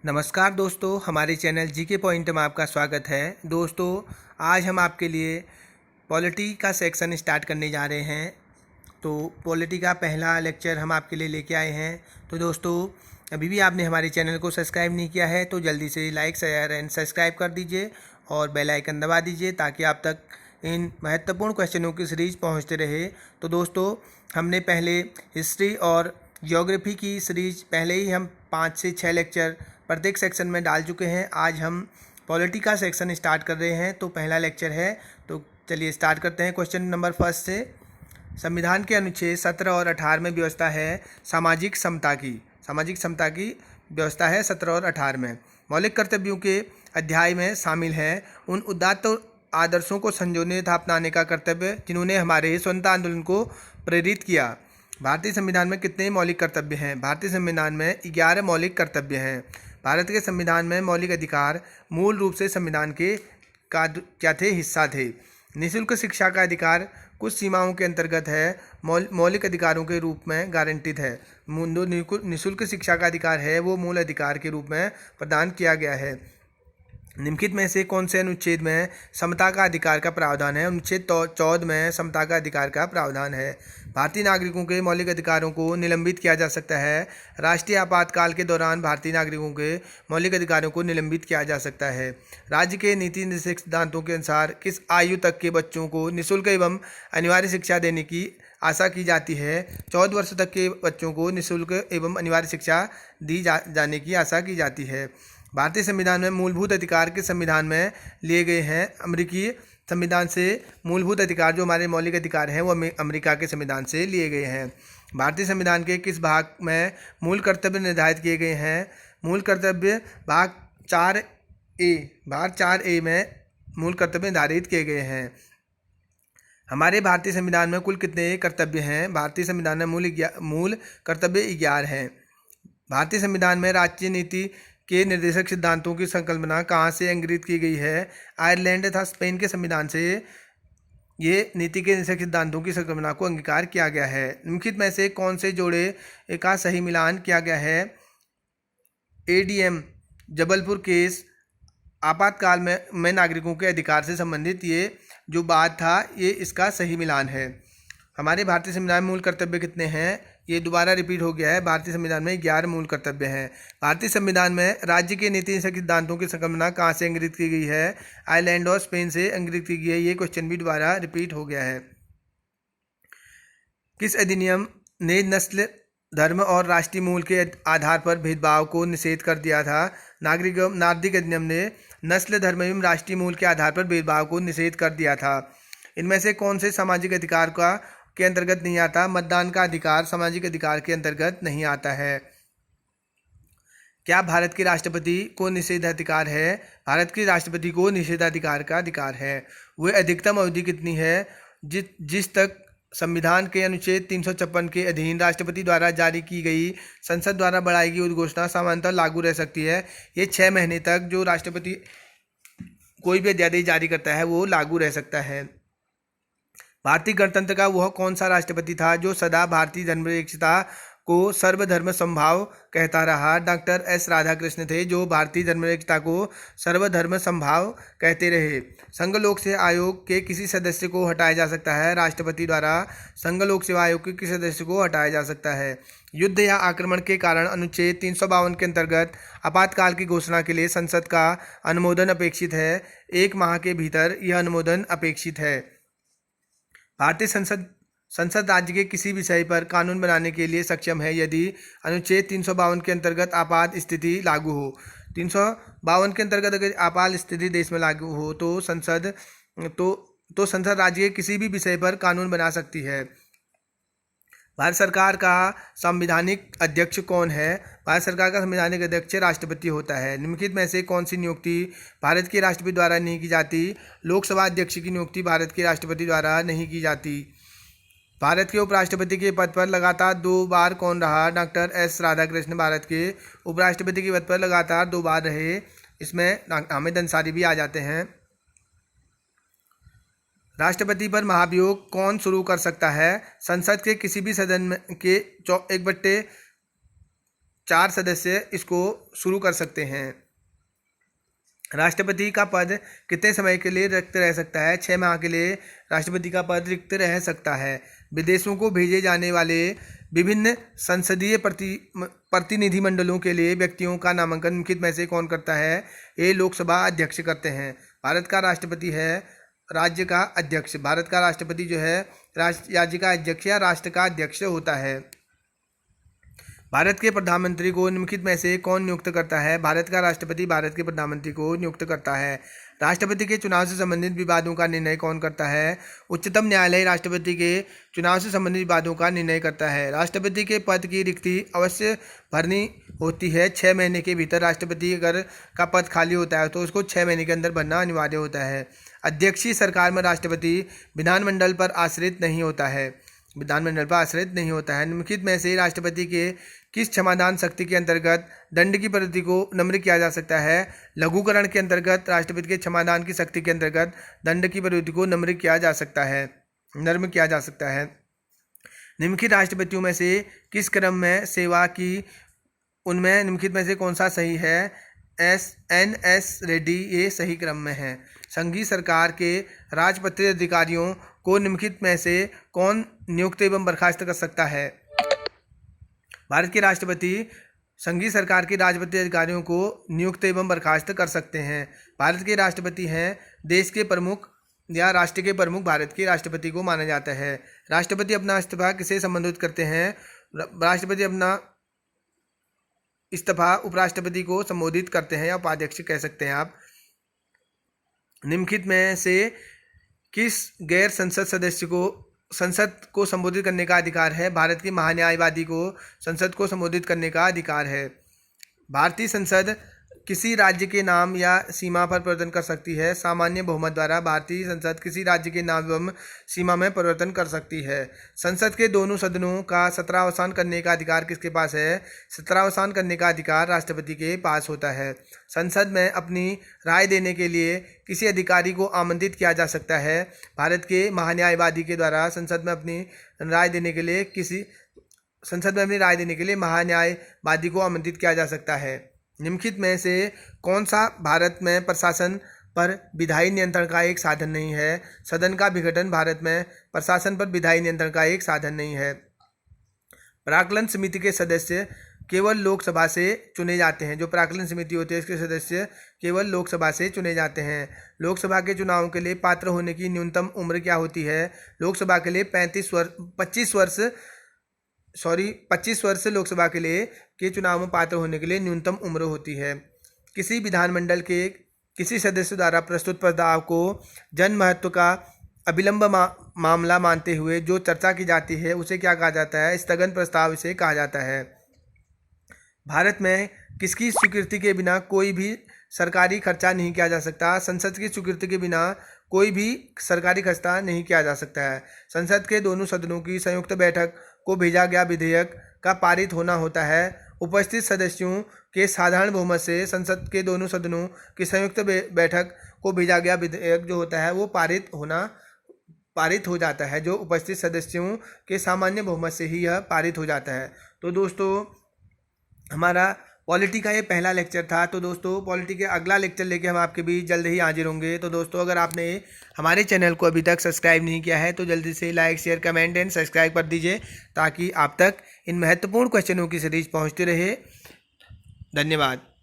नमस्कार दोस्तों, हमारे चैनल जीके पॉइंट में आपका स्वागत है। दोस्तों, आज हम आपके लिए पॉलिटी का सेक्शन स्टार्ट करने जा रहे हैं। तो पॉलिटी का पहला लेक्चर हम आपके लिए लेके आए हैं। तो दोस्तों, अभी भी आपने हमारे चैनल को सब्सक्राइब नहीं किया है तो जल्दी से लाइक शेयर एंड सब्सक्राइब कर दीजिए और बेल आइकन दबा दीजिए ताकि आप तक इन महत्वपूर्ण क्वेश्चनों की सीरीज पहुंचते रहे। तो दोस्तों, हमने पहले हिस्ट्री और ज्योग्राफी की सीरीज पहले ही हम 5 से 6 लेक्चर प्रत्येक सेक्शन में डाल चुके हैं। आज हम पॉलिटी का सेक्शन स्टार्ट कर रहे हैं। तो पहला लेक्चर है, तो चलिए स्टार्ट करते हैं। क्वेश्चन नंबर फर्स्ट से, संविधान के अनुच्छेद 17 और 18 में व्यवस्था है सामाजिक समता की। सामाजिक समता की व्यवस्था है 17 और 18 में। मौलिक कर्तव्यों के अध्याय में शामिल है उन उदात्त आदर्शों को संजोने तथा अपनाने का कर्तव्य जिन्होंने हमारे स्वतंत्रता आंदोलन को प्रेरित किया। भारतीय संविधान में कितने मौलिक कर्तव्य हैं? भारतीय संविधान में 11 मौलिक कर्तव्य हैं। भारत के संविधान में मौलिक अधिकार मूल रूप से संविधान के क्या थे? हिस्सा थे। निःशुल्क शिक्षा का अधिकार कुछ सीमाओं के अंतर्गत है, मौलिक अधिकारों के रूप में गारंटिड है। निःशुल्क शिक्षा का अधिकार है वो मूल अधिकार के रूप में प्रदान किया गया है। निम्नलिखित में से कौन से अनुच्छेद में समता का अधिकार का प्रावधान है? अनुच्छेद 14 में समता का अधिकार का प्रावधान है। भारतीय नागरिकों के मौलिक अधिकारों को निलंबित किया जा सकता है। राष्ट्रीय आपातकाल के दौरान भारतीय नागरिकों के मौलिक अधिकारों को निलंबित किया जा सकता है। राज्य के नीति निर्देशक सिद्धांतों के अनुसार किस आयु तक के बच्चों को निःशुल्क एवं अनिवार्य शिक्षा देने की आशा की जाती है? 14 वर्ष तक के बच्चों को निःशुल्क एवं अनिवार्य शिक्षा दी जाने की आशा की जाती है। भारतीय संविधान में मूलभूत अधिकार के संविधान में लिए गए हैं। अमेरिकी संविधान से मूलभूत अधिकार जो हमारे मौलिक अधिकार हैं वो अमेरिका के संविधान से लिए गए हैं। भारतीय संविधान के किस भाग में मूल कर्तव्य निर्धारित किए गए हैं? मूल कर्तव्य भाग 4A, भाग 4A में मूल कर्तव्य निर्धारित किए गए हैं। हमारे भारतीय संविधान में कुल कितने कर्तव्य हैं? भारतीय संविधान में मूल कर्तव्य 11 हैं। भारतीय संविधान में राज्य नीति के निर्देशक सिद्धांतों की संकल्पना कहाँ से अंगीकृत की गई है? आयरलैंड तथा स्पेन के संविधान से ये नीति के निर्देशक सिद्धांतों की संकल्पना को अंगीकार किया गया है। निम्नलिखित में से कौन से जोड़े का सही मिलान किया गया है? ADM जबलपुर केस आपातकाल में नागरिकों के अधिकार से संबंधित ये जो बात था, ये इसका सही मिलान है। हमारे भारतीय संविधान में मूल कर्तव्य कितने हैं? ये दोबारा रिपीट हो गया है। भारतीय संविधान में 11 मूल कर्तव्य हैं। भारतीय संविधान में राज्य के नीति सिद्धांतों की संकल्पना कहाँ से अंगीकृत की गई है? आयरलैंड और स्पेन से अंगीकृत की गई है। ये क्वेश्चन भी दोबारा रिपीट हो गया है। किस अधिनियम ने नस्ल, धर्म और राष्ट्रीय मूल के आधार पर भेदभाव को निषेध कर दिया था? नागरिक अधिनियम ने नस्ल, धर्म एवं राष्ट्रीय मूल के आधार पर भेदभाव को निषेध कर दिया था। इनमें से कौन से सामाजिक अधिकार के अंतर्गत नहीं आता? मतदान का अधिकार सामाजिक अधिकार के अंतर्गत नहीं आता है। क्या भारत के राष्ट्रपति को निषेधाधिकार है? भारत के राष्ट्रपति को निषेधाधिकार का अधिकार है। वह अधिकतम अवधि कितनी है जिस तक संविधान के अनुच्छेद 356 के अधीन राष्ट्रपति द्वारा जारी की गई संसद द्वारा बढ़ाई गई उद्घोषणा सामान्यतः लागू रह सकती है? ये 6 महीने तक जो राष्ट्रपति कोई भी अध्यादेश जारी करता है वो लागू रह सकता है। भारतीय गणतंत्र का वह कौन सा राष्ट्रपति था जो सदा भारतीय धर्मनिरपेक्षता को सर्वधर्म समभाव कहता रहा? डॉक्टर एस राधाकृष्ण थे जो भारतीय धर्मनिरपेक्षता को सर्वधर्म समभाव कहते रहे। संघ लोक सेवा आयोग के किसी सदस्य को हटाया जा सकता है? राष्ट्रपति द्वारा संघ लोक सेवा आयोग के किसी सदस्य को हटाया जा सकता है। युद्ध या आक्रमण के कारण अनुच्छेद 352 के अंतर्गत आपातकाल की घोषणा के लिए संसद का अनुमोदन अपेक्षित है। 1 माह के भीतर यह अनुमोदन अपेक्षित है। भारतीय संसद राज्य के किसी विषय पर कानून बनाने के लिए सक्षम है यदि अनुच्छेद 352 के अंतर्गत आपात स्थिति लागू हो। 352 के अंतर्गत अगर आपात स्थिति देश में लागू हो तो संसद राज्य के किसी भी विषय पर कानून बना सकती है। भारत सरकार का संवैधानिक अध्यक्ष कौन है? भारत सरकार का संवैधानिक अध्यक्ष राष्ट्रपति होता है। निम्नलिखित में से कौन सी नियुक्ति भारत के राष्ट्रपति द्वारा नहीं की जाती? लोकसभा अध्यक्ष की नियुक्ति भारत के राष्ट्रपति द्वारा नहीं की जाती। भारत के उपराष्ट्रपति के पद पर लगातार 2 बार कौन रहा? डॉक्टर एस राधाकृष्ण भारत के उपराष्ट्रपति के पद पर लगातार 2 बार रहे। इसमें हामिद अंसारी भी आ जाते हैं। राष्ट्रपति पर महाभियोग कौन शुरू कर सकता है? संसद के किसी भी सदन के 4 सदस्य इसको शुरू कर सकते हैं। राष्ट्रपति का पद कितने समय के लिए रिक्त रह सकता है? 6 माह के लिए राष्ट्रपति का पद रिक्त रह सकता है। विदेशों को भेजे जाने वाले विभिन्न संसदीय प्रतिनिधिमंडलों के लिए व्यक्तियों का नामांकन निम्नलिखित में से कौन करता है? ये लोकसभा अध्यक्ष करते हैं। भारत का राष्ट्रपति है राज्य का अध्यक्ष। भारत का राष्ट्रपति जो है राज्य का अध्यक्ष या राष्ट्र का अध्यक्ष होता है। भारत के प्रधानमंत्री को निम्नलिखित में से कौन नियुक्त करता है? भारत का राष्ट्रपति भारत के प्रधानमंत्री को नियुक्त करता है। राष्ट्रपति के चुनाव से संबंधित विवादों का निर्णय कौन करता है? उच्चतम न्यायालय राष्ट्रपति के चुनाव से संबंधित विवादों का निर्णय करता है। राष्ट्रपति के पद की रिक्ति अवश्य भरनी होती है। 6 महीने के भीतर राष्ट्रपति अगर का पद खाली होता है तो उसको 6 महीने के अंदर भरना अनिवार्य होता है। अध्यक्षीय सरकार में राष्ट्रपति विधानमंडल पर आश्रित नहीं होता है। विधानमंडल पर आश्रित नहीं होता है। निम्नलिखित में से राष्ट्रपति के किस क्षमादान शक्ति के अंतर्गत दंड की प्रवृत्ति को नम्र किया जा सकता है? लघुकरण के अंतर्गत राष्ट्रपति के क्षमादान की शक्ति के अंतर्गत दंड की प्रवृत्ति को नम्र किया जा सकता है, नर्म किया जा सकता है। निम्नलिखित राष्ट्रपतियों में से किस क्रम में सेवा की उनमें निम्नलिखित में से कौन सा सही है? एस रेड्डी ये सही क्रम में है। संघीय सरकार के राजपत्रित अधिकारियों को निम्नलिखित में से कौन नियुक्त एवं बर्खास्त कर सकता है? भारत के राष्ट्रपति संघीय सरकार के राजपत्रित अधिकारियों को नियुक्त एवं बर्खास्त कर सकते हैं। भारत के राष्ट्रपति हैं देश के प्रमुख या राष्ट्र के प्रमुख भारत के राष्ट्रपति को माना जाता है। राष्ट्रपति अपना इस्तीफा किसे संबोधित करते हैं? राष्ट्रपति अपना इस्तीफा उपराष्ट्रपति को संबोधित करते हैं या उपाध्यक्ष कह सकते हैं आप। निम्नलिखित में से किस गैर संसद सदस्य को संसद को संबोधित करने का अधिकार है? भारत के महान्यायवादी को संसद को संबोधित करने का अधिकार है। भारतीय संसद किसी राज्य के नाम या सीमा पर परिवर्तन कर सकती है। सामान्य बहुमत द्वारा भारतीय संसद किसी राज्य के नाम एवं सीमा में परिवर्तन कर सकती है। संसद के दोनों सदनों का सत्रावसान करने का अधिकार किसके पास है? सत्रावसान करने का अधिकार राष्ट्रपति के पास होता है। संसद में अपनी राय देने के लिए किसी अधिकारी को आमंत्रित किया जा सकता है। भारत के महान्यायवादी के द्वारा संसद में अपनी राय देने के लिए महान्यायवादी को आमंत्रित किया जा सकता है। निम्नलिखित में से कौन सा भारत में प्रशासन पर विधायी नियंत्रण का एक साधन नहीं है? सदन का विघटन भारत में प्रशासन पर विधायी नियंत्रण का एक साधन नहीं है। प्राक्कलन समिति के सदस्य केवल लोकसभा से चुने जाते हैं। जो प्राक्कलन समिति होती है इसके सदस्य केवल लोकसभा से चुने जाते हैं। लोकसभा के चुनाव के लिए पात्र होने की न्यूनतम उम्र क्या होती है? लोकसभा के लिए 25 वर्ष लोकसभा के लिए के चुनाव में पात्र होने के लिए न्यूनतम उम्र होती है। किसी विधानमंडल के किसी सदस्य द्वारा प्रस्तुत प्रस्ताव को जन महत्व का अभिलंब मामला मानते हुए जो चर्चा की जाती है उसे क्या कहा जाता है? स्थगन प्रस्ताव इसे कहा जाता है। भारत में किसकी स्वीकृति के बिना कोई भी सरकारी खर्चा नहीं किया जा सकता? संसद की स्वीकृति के बिना कोई भी सरकारी खर्चा नहीं किया जा सकता है। संसद के दोनों सदनों की संयुक्त बैठक को भेजा गया विधेयक का पारित होना होता है। उपस्थित सदस्यों के साधारण बहुमत से संसद के दोनों सदनों की संयुक्त बैठक को भेजा गया विधेयक जो होता है वो पारित हो जाता है। जो उपस्थित सदस्यों के सामान्य बहुमत से ही यह पारित हो जाता है। तो दोस्तों हमारा पॉलिटी का ये पहला लेक्चर था। तो दोस्तों पॉलिटी के अगला लेक्चर लेके हम आपके बीच जल्द ही हाजिर होंगे। तो दोस्तों अगर आपने हमारे चैनल को अभी तक सब्सक्राइब नहीं किया है तो जल्दी से like share comment and subscribe कर दीजिए ताकि आप तक इन महत्वपूर्ण क्वेश्चनों की सीरीज पहुंचती रहे। धन्यवाद।